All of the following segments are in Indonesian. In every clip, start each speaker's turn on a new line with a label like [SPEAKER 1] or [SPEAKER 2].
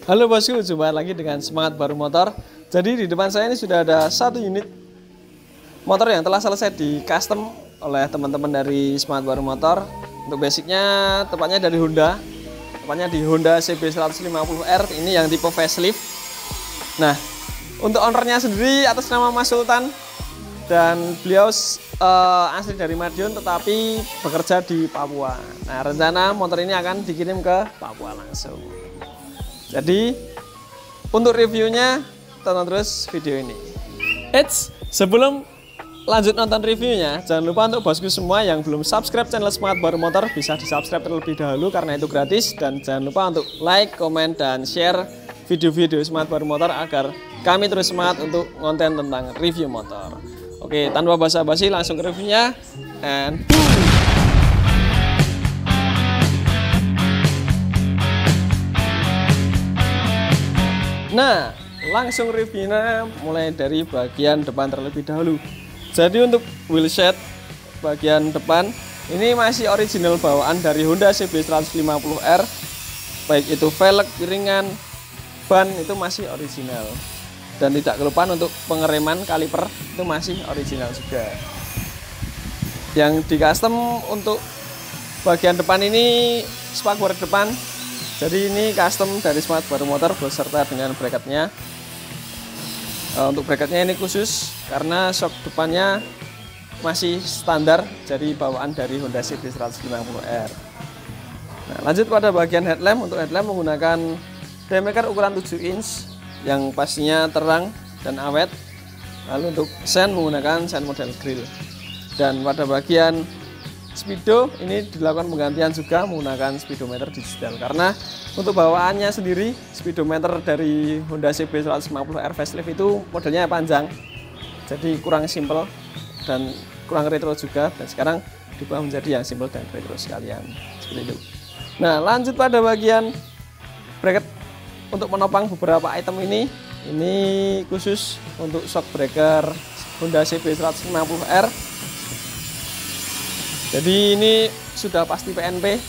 [SPEAKER 1] Halo bosku, jumpa lagi dengan Semangat Baru Motor. Jadi di depan saya ini sudah ada satu unit motor yang telah selesai di custom oleh teman-teman dari Semangat Baru Motor. Untuk basicnya tepatnya dari Honda, tepatnya di Honda CB150R, ini yang tipe facelift. Nah, untuk ownernya sendiri atas nama Mas Sultan, dan beliau asli dari Madiun tetapi bekerja di Papua. Nah, rencana motor ini akan dikirim ke Papua langsung. Jadi untuk reviewnya tonton terus video ini. Sebelum lanjut nonton reviewnya, jangan lupa untuk bosku semua yang belum subscribe channel Semangat Baru Motor bisa di subscribe terlebih dahulu karena itu gratis. Dan jangan lupa untuk like, komen, dan share video-video Semangat Baru Motor agar kami terus semangat untuk konten tentang review motor. Oke, tanpa basa-basi langsung ke reviewnya. And nah, langsung reviewnya mulai dari bagian depan terlebih dahulu. Jadi untuk wheelset bagian depan ini masih original bawaan dari Honda CB150R. Baik itu velg, piringan, ban itu masih original. Dan tidak kelupaan untuk pengereman kaliper itu masih original juga. Yang di custom untuk bagian depan ini spakbor depan. Jadi ini custom dari Semangat Baru Motor beserta dengan bracketnya. Untuk bracketnya ini khusus karena shock depannya masih standar jadi bawaan dari Honda CB150R. Nah, lanjut pada bagian headlamp. Untuk headlamp menggunakan diameter ukuran 7 inch yang pastinya terang dan awet. Lalu untuk sen menggunakan sen model grill. Dan pada bagian speedo ini dilakukan penggantian juga menggunakan speedometer digital karena untuk bawaannya sendiri speedometer dari Honda CB150R facelift itu modelnya panjang, jadi kurang simple dan kurang retro juga, dan sekarang diubah menjadi yang simple dan retro sekalian seperti itu. Nah, lanjut pada bagian bracket. Untuk menopang beberapa item ini khusus untuk shock breaker Honda CB150R. Jadi ini sudah pasti PNP.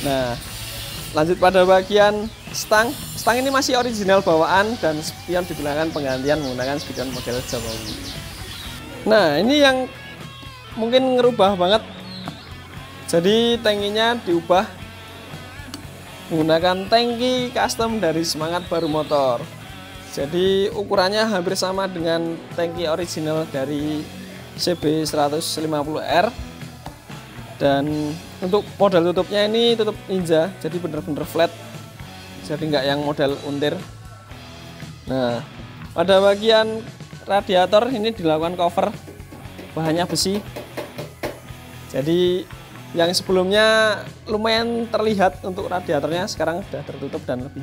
[SPEAKER 1] Nah, lanjut pada bagian stang. Stang ini masih original bawaan dan spion digunakan penggantian menggunakan spion model Jokowi. Nah, ini yang mungkin ngerubah banget. Jadi tangkinya diubah menggunakan tangki custom dari Semangat Baru Motor. Jadi ukurannya hampir sama dengan tangki original dari CB150R. Dan untuk model tutupnya ini tutup ninja, jadi bener-bener flat, jadi nggak yang model untir. Nah, pada bagian radiator ini dilakukan cover bahannya besi. Jadi yang sebelumnya lumayan terlihat untuk radiatornya sekarang sudah tertutup dan lebih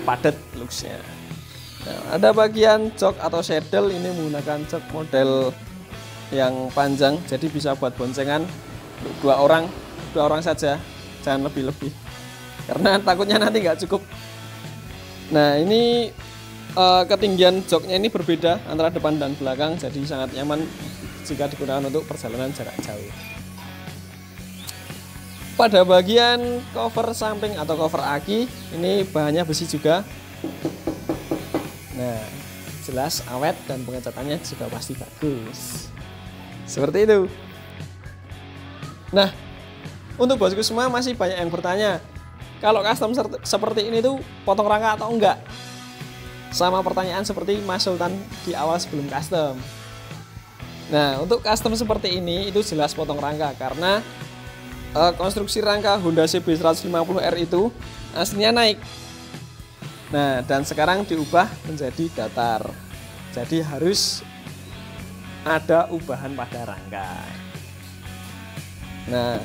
[SPEAKER 1] padat looksnya. Nah, ada bagian jok atau saddle ini menggunakan jok model yang panjang, jadi bisa buat boncengan dua orang saja, jangan lebih-lebih karena takutnya nanti nggak cukup. Nah, ini ketinggian joknya ini berbeda antara depan dan belakang, jadi sangat nyaman jika digunakan untuk perjalanan jarak jauh. Pada bagian cover samping atau cover aki ini bahannya besi juga. Nah, jelas awet dan pengecatannya juga pasti bagus. Seperti itu. Nah, untuk bosku semua masih banyak yang bertanya, kalau custom seperti ini tuh potong rangka atau enggak? Sama pertanyaan seperti Mas Sultan di awal sebelum custom. Nah, untuk custom seperti ini itu jelas potong rangka karena konstruksi rangka Honda CB150R itu aslinya naik. Nah, dan sekarang diubah menjadi datar. Jadi harus ada ubahan pada rangka. Nah,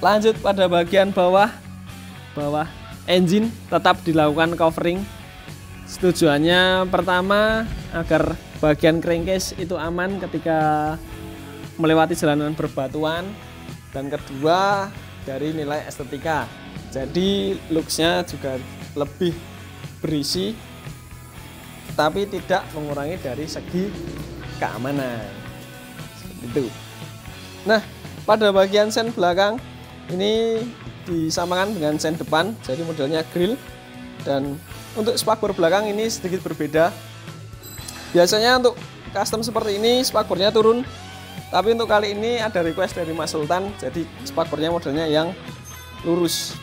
[SPEAKER 1] lanjut pada bagian bawah engine tetap dilakukan covering. Tujuannya pertama agar bagian crankcase itu aman ketika melewati jalanan berbatuan, dan kedua dari nilai estetika. Jadi looksnya juga lebih berisi tapi tidak mengurangi dari segi keamanan. Seperti itu. Nah, pada bagian sen belakang ini disamakan dengan sen depan, jadi modelnya grill. Dan untuk spakbor belakang ini sedikit berbeda. Biasanya untuk custom seperti ini spakbornya turun, tapi untuk kali ini ada request dari Mas Sultan, jadi spakbornya modelnya yang lurus.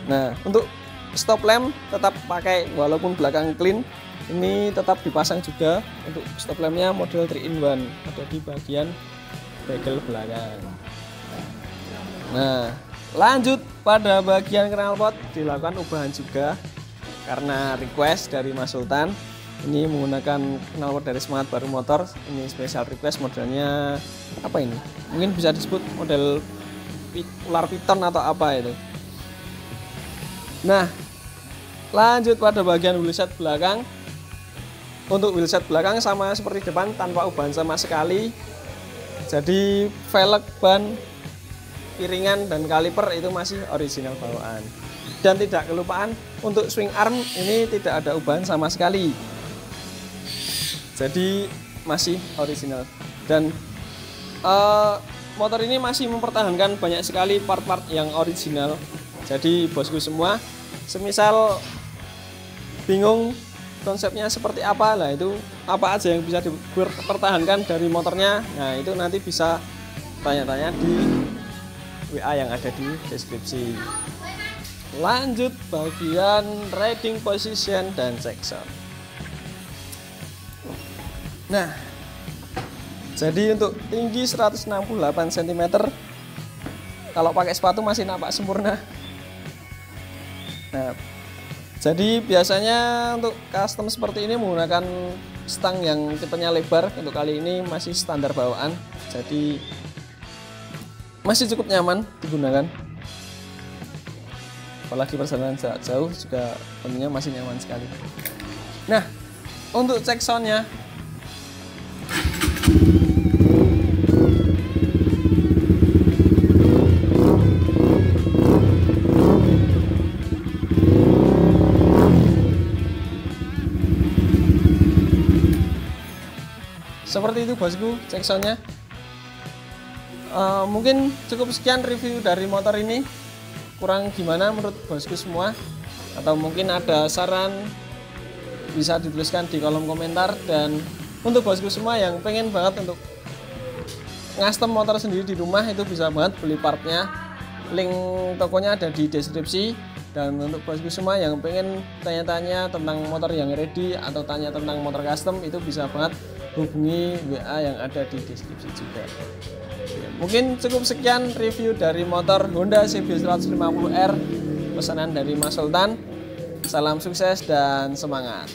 [SPEAKER 1] Nah, untuk stop lamp tetap pakai walaupun belakang clean, ini tetap dipasang juga. Untuk stop lampnya model 3-in-1, ada di bagian bagel belakang. Nah, lanjut pada bagian knalpot dilakukan ubahan juga karena request dari Mas Sultan. Ini menggunakan knalpot dari Semangat Baru Motor. Ini special request, modelnya apa ini? Mungkin bisa disebut model ular piton atau apa itu. Nah, lanjut pada bagian wheelset belakang. Untuk wheelset belakang sama seperti depan, tanpa ubahan sama sekali. Jadi velg, ban, piringan dan kaliper itu masih original bawaan. Dan tidak kelupaan untuk swing arm ini tidak ada ubahan sama sekali. Jadi masih original. Dan motor ini masih mempertahankan banyak sekali part-part yang original. Jadi bosku semua, semisal bingung konsepnya seperti apa lah, itu apa aja yang bisa dipertahankan dari motornya, nah itu nanti bisa tanya-tanya di WA yang ada di deskripsi. Lanjut bagian riding position dan section. Nah, jadi untuk tinggi 168 cm, kalau pakai sepatu masih nampak sempurna. Nah, jadi biasanya untuk custom seperti ini menggunakan stang yang tipenya lebar. Untuk kali ini masih standar bawaan, jadi masih cukup nyaman digunakan. Apalagi perjalanan jarak jauh juga tentunya masih nyaman sekali. Nah, untuk cek soundnya, seperti itu bosku cek soundnya. Mungkin cukup sekian review dari motor ini. Kurang gimana menurut bosku semua? Atau mungkin ada saran, bisa dituliskan di kolom komentar. Dan untuk bosku semua yang pengen banget untuk ngastem motor sendiri di rumah, itu bisa banget beli partnya. Link tokonya ada di deskripsi. Dan untuk bosku semua yang pengen tanya-tanya tentang motor yang ready atau tanya tentang motor custom, itu bisa banget hubungi WA yang ada di deskripsi juga. Mungkin cukup sekian review dari motor Honda CB 150R pesanan dari Mas Sultan. Salam sukses dan semangat.